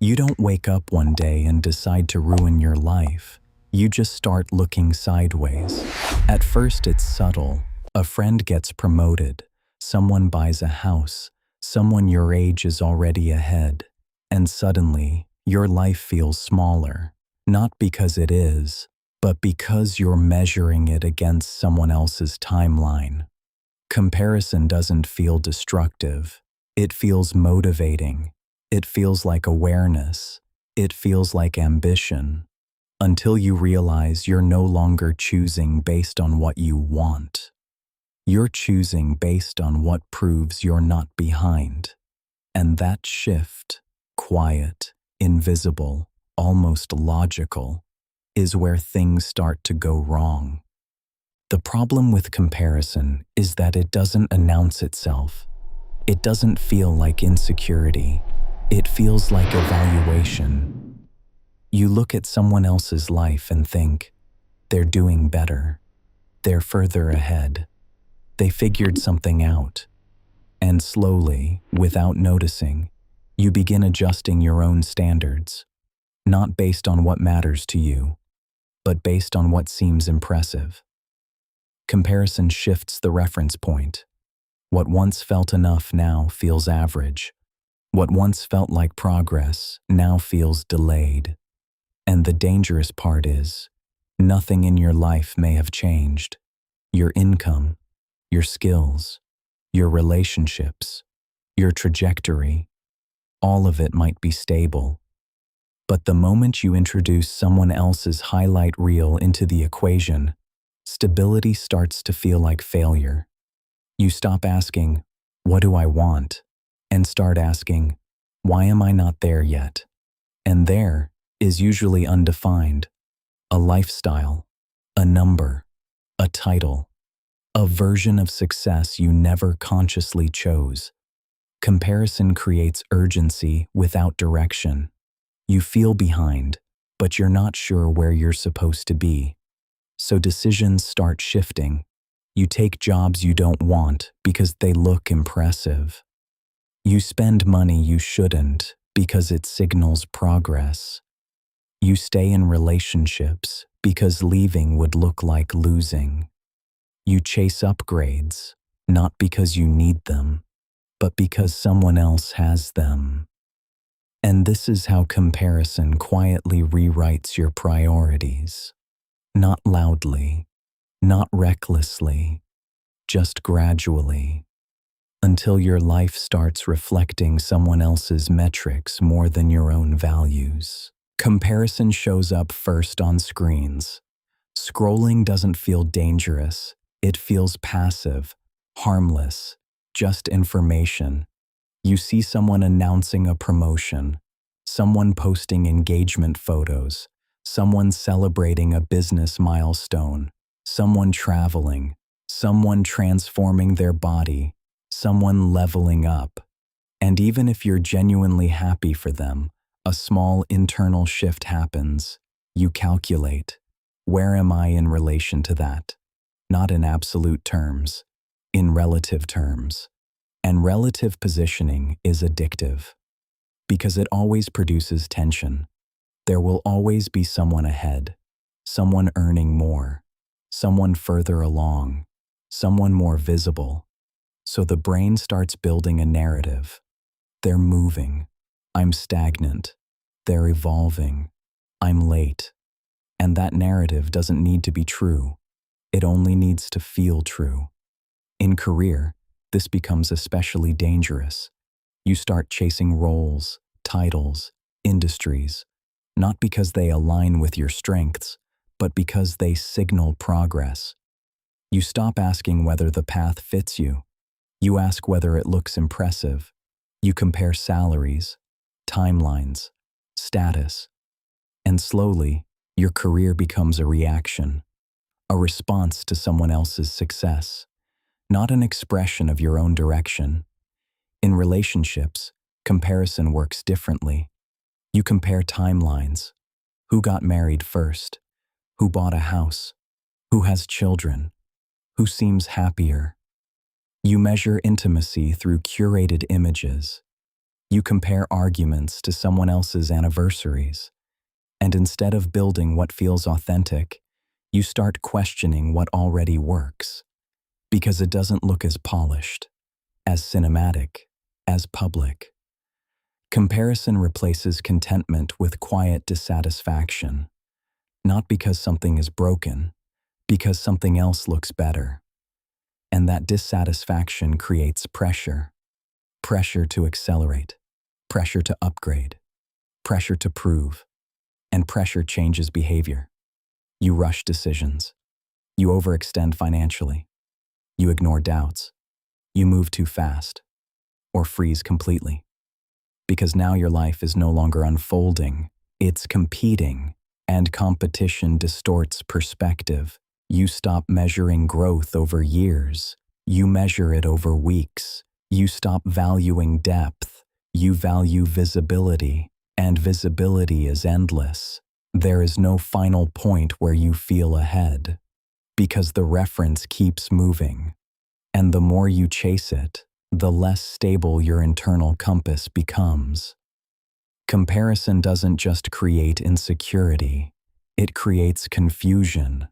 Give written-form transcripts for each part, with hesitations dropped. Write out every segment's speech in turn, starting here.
You don't wake up one day and decide to ruin your life. You just start looking sideways. At first it's subtle. A friend gets promoted. Someone buys a house. Someone your age is already ahead. And suddenly, your life feels smaller. Not because it is, but because you're measuring it against someone else's timeline. Comparison doesn't feel destructive. It feels motivating. It feels like awareness. It feels like ambition. Until you realize you're no longer choosing based on what you want. You're choosing based on what proves you're not behind. And that shift, quiet, invisible, almost logical, is where things start to go wrong. The problem with comparison is that it doesn't announce itself. It doesn't feel like insecurity. It feels like evaluation. You look at someone else's life and think, they're doing better. They're further ahead. They figured something out. And slowly, without noticing, you begin adjusting your own standards, not based on what matters to you, but based on what seems impressive. Comparison shifts the reference point. What once felt enough now feels average. What once felt like progress now feels delayed. And the dangerous part is, nothing in your life may have changed. Your income, your skills, your relationships, your trajectory, all of it might be stable. But the moment you introduce someone else's highlight reel into the equation, stability starts to feel like failure. You stop asking, what do I want? And start asking, why am I not there yet? And there is usually undefined. A lifestyle, a number, a title, a version of success you never consciously chose. Comparison creates urgency without direction. You feel behind, but you're not sure where you're supposed to be. So decisions start shifting. You take jobs you don't want because they look impressive. You spend money you shouldn't because it signals progress. You stay in relationships because leaving would look like losing. You chase upgrades, not because you need them, but because someone else has them. And this is how comparison quietly rewrites your priorities. Not loudly, not recklessly, just gradually, until your life starts reflecting someone else's metrics more than your own values. Comparison shows up first on screens. Scrolling doesn't feel dangerous. It feels passive, harmless, just information. You see someone announcing a promotion, someone posting engagement photos, someone celebrating a business milestone, someone traveling, someone transforming their body, someone leveling up. And even if you're genuinely happy for them, a small internal shift happens. You calculate, where am I in relation to that? Not in absolute terms, in relative terms. And relative positioning is addictive because it always produces tension. There will always be someone ahead, someone earning more, someone further along, someone more visible. So the brain starts building a narrative. They're moving. I'm stagnant. They're evolving. I'm late. And that narrative doesn't need to be true. It only needs to feel true. In career, this becomes especially dangerous. You start chasing roles, titles, industries, not because they align with your strengths, but because they signal progress. You stop asking whether the path fits you. You ask whether it looks impressive. You compare salaries, timelines, status, and slowly, your career becomes a reaction, a response to someone else's success, not an expression of your own direction. In relationships, comparison works differently. You compare timelines. Who got married first? Who bought a house? Who has children? Who seems happier? You measure intimacy through curated images. You compare arguments to someone else's anniversaries. And instead of building what feels authentic, you start questioning what already works, because it doesn't look as polished, as cinematic, as public. Comparison replaces contentment with quiet dissatisfaction, not because something is broken, because something else looks better. And that dissatisfaction creates pressure. Pressure to accelerate, pressure to upgrade, pressure to prove, and pressure changes behavior. You rush decisions. You overextend financially. You ignore doubts. You move too fast, or freeze completely. Because now your life is no longer unfolding, it's competing, and competition distorts perspective. You stop measuring growth over years. You measure it over weeks. You stop valuing depth. You value visibility, and visibility is endless. There is no final point where you feel ahead, because the reference keeps moving. And the more you chase it, the less stable your internal compass becomes. Comparison doesn't just create insecurity, it creates confusion.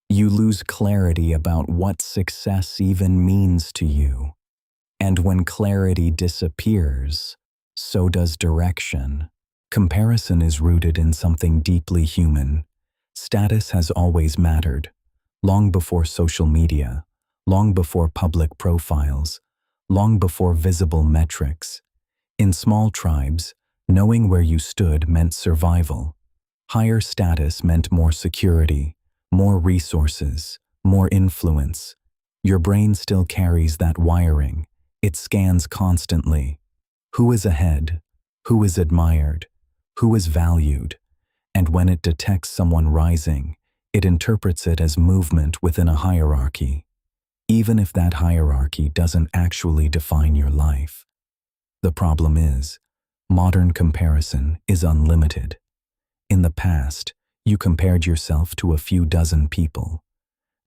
You lose clarity about what success even means to you. And when clarity disappears, so does direction. Comparison is rooted in something deeply human. Status has always mattered, long before social media, long before public profiles, long before visible metrics. In small tribes, knowing where you stood meant survival. Higher status meant more security, more resources, more influence. Your brain still carries that wiring. It scans constantly. Who is ahead? Who is admired? Who is valued? And when it detects someone rising, it interprets it as movement within a hierarchy, even if that hierarchy doesn't actually define your life. The problem is, modern comparison is unlimited. In the past, you compared yourself to a few dozen people.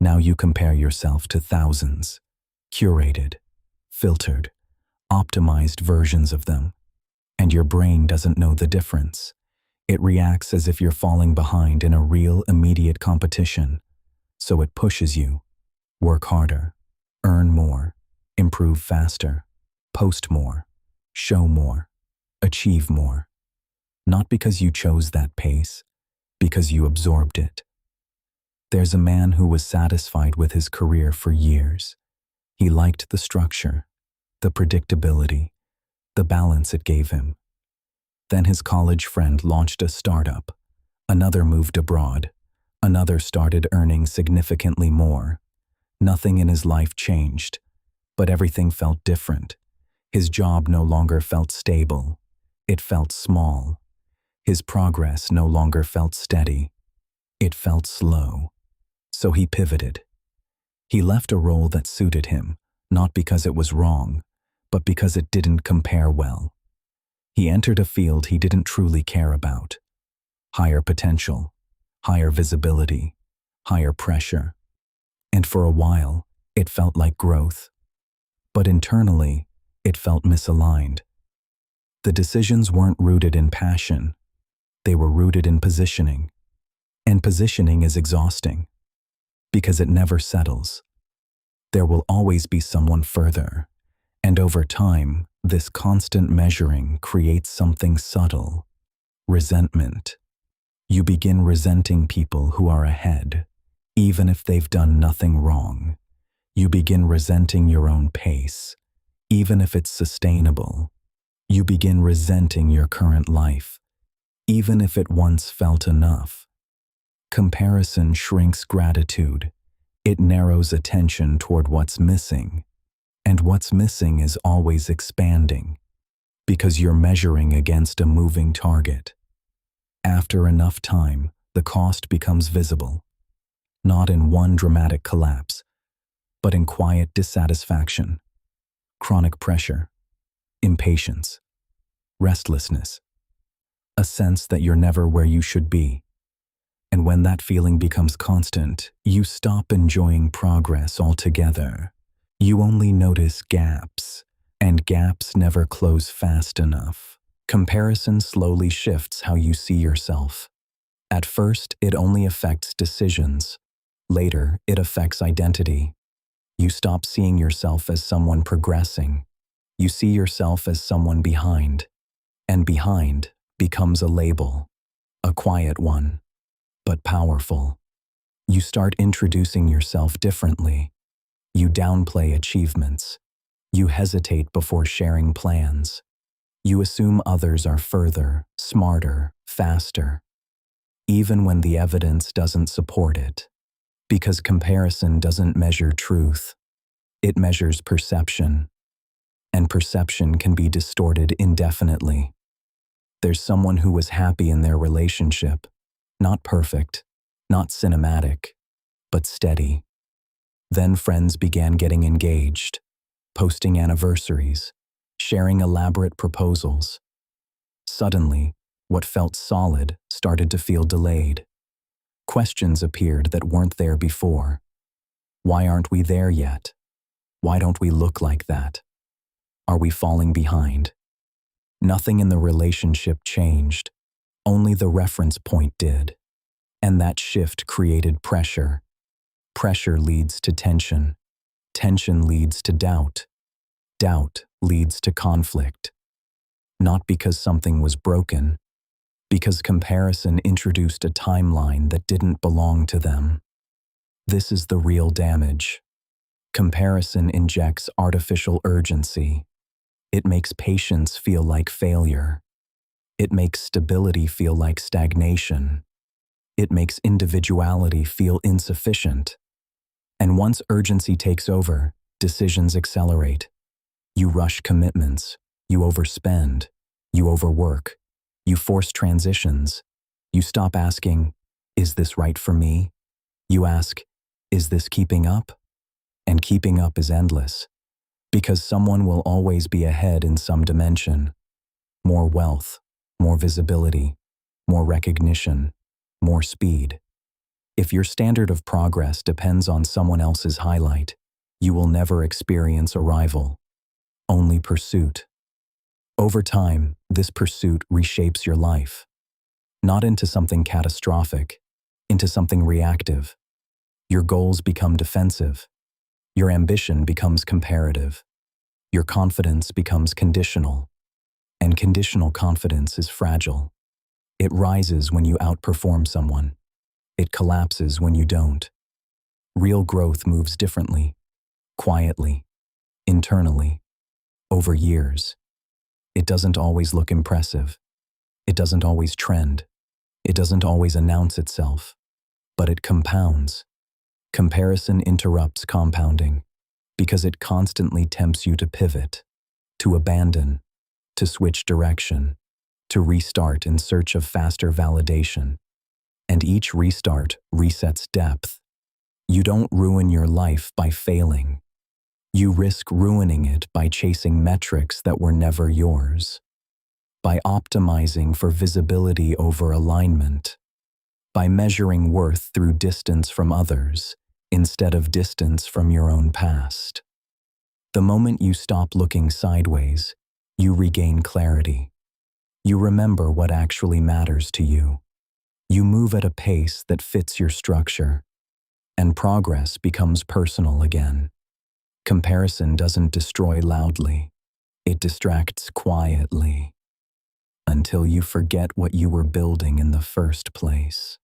Now you compare yourself to thousands, curated, filtered, optimized versions of them. And your brain doesn't know the difference. It reacts as if you're falling behind in a real, immediate competition. So it pushes you. Work harder, earn more, improve faster, post more, show more, achieve more. Not because you chose that pace, because you absorbed it. There's a man who was satisfied with his career for years. He liked the structure, the predictability, the balance it gave him. Then his college friend launched a startup. Another moved abroad. Another started earning significantly more. Nothing in his life changed, but everything felt different. His job no longer felt stable. It felt small. His progress no longer felt steady. It felt slow. So he pivoted. He left a role that suited him, not because it was wrong, but because it didn't compare well. He entered a field he didn't truly care about. Higher potential, higher visibility, higher pressure. And for a while, it felt like growth. But internally, it felt misaligned. The decisions weren't rooted in passion. They were rooted in positioning. And positioning is exhausting, because it never settles. There will always be someone further. And over time, this constant measuring creates something subtle: resentment. You begin resenting people who are ahead, even if they've done nothing wrong. You begin resenting your own pace, even if it's sustainable. You begin resenting your current life, even if it once felt enough. Comparison shrinks gratitude. It narrows attention toward what's missing. And what's missing is always expanding, because you're measuring against a moving target. After enough time, the cost becomes visible, not in one dramatic collapse, but in quiet dissatisfaction, chronic pressure, impatience, restlessness, a sense that you're never where you should be. And when that feeling becomes constant, you stop enjoying progress altogether. You only notice gaps, And gaps never close fast enough. Comparison slowly shifts how you see yourself. At first, it only affects decisions. Later, it affects identity. You stop seeing yourself as someone progressing. You see yourself as someone behind. And behind becomes a label, a quiet one, but powerful. You start introducing yourself differently. You downplay achievements. You hesitate before sharing plans. You assume others are further, smarter, faster, even when the evidence doesn't support it. Because comparison doesn't measure truth. It measures perception. And perception can be distorted indefinitely. There's someone who was happy in their relationship, not perfect, not cinematic, but steady. Then friends began getting engaged, posting anniversaries, sharing elaborate proposals. Suddenly, what felt solid started to feel delayed. Questions appeared that weren't there before. Why aren't we there yet? Why don't we look like that? Are we falling behind? Nothing in the relationship changed, only the reference point did. And that shift created pressure. Pressure leads to tension. Tension leads to doubt. Doubt leads to conflict. Not because something was broken, because comparison introduced a timeline that didn't belong to them. This is the real damage. Comparison injects artificial urgency. It makes patience feel like failure. It makes stability feel like stagnation. It makes individuality feel insufficient. And once urgency takes over, decisions accelerate. You rush commitments. You overspend. You overwork. You force transitions. You stop asking, is this right for me? You ask, is this keeping up? And keeping up is endless. Because someone will always be ahead in some dimension. More wealth, more visibility, more recognition, more speed. If your standard of progress depends on someone else's highlight, you will never experience arrival, only pursuit. Over time, this pursuit reshapes your life, not into something catastrophic, into something reactive. Your goals become defensive. Your ambition becomes comparative. Your confidence becomes conditional. And conditional confidence is fragile. It rises when you outperform someone. It collapses when you don't. Real growth moves differently, quietly, internally, over years. It doesn't always look impressive. It doesn't always trend. It doesn't always announce itself. But it compounds. Comparison interrupts compounding because it constantly tempts you to pivot, to abandon, to switch direction, to restart in search of faster validation. And each restart resets depth. You don't ruin your life by failing. You risk ruining it by chasing metrics that were never yours, by optimizing for visibility over alignment, by measuring worth through distance from others instead of distance from your own past. The moment you stop looking sideways, you regain clarity. You remember what actually matters to you. You move at a pace that fits your structure, and progress becomes personal again. Comparison doesn't destroy loudly. It distracts quietly, until you forget what you were building in the first place.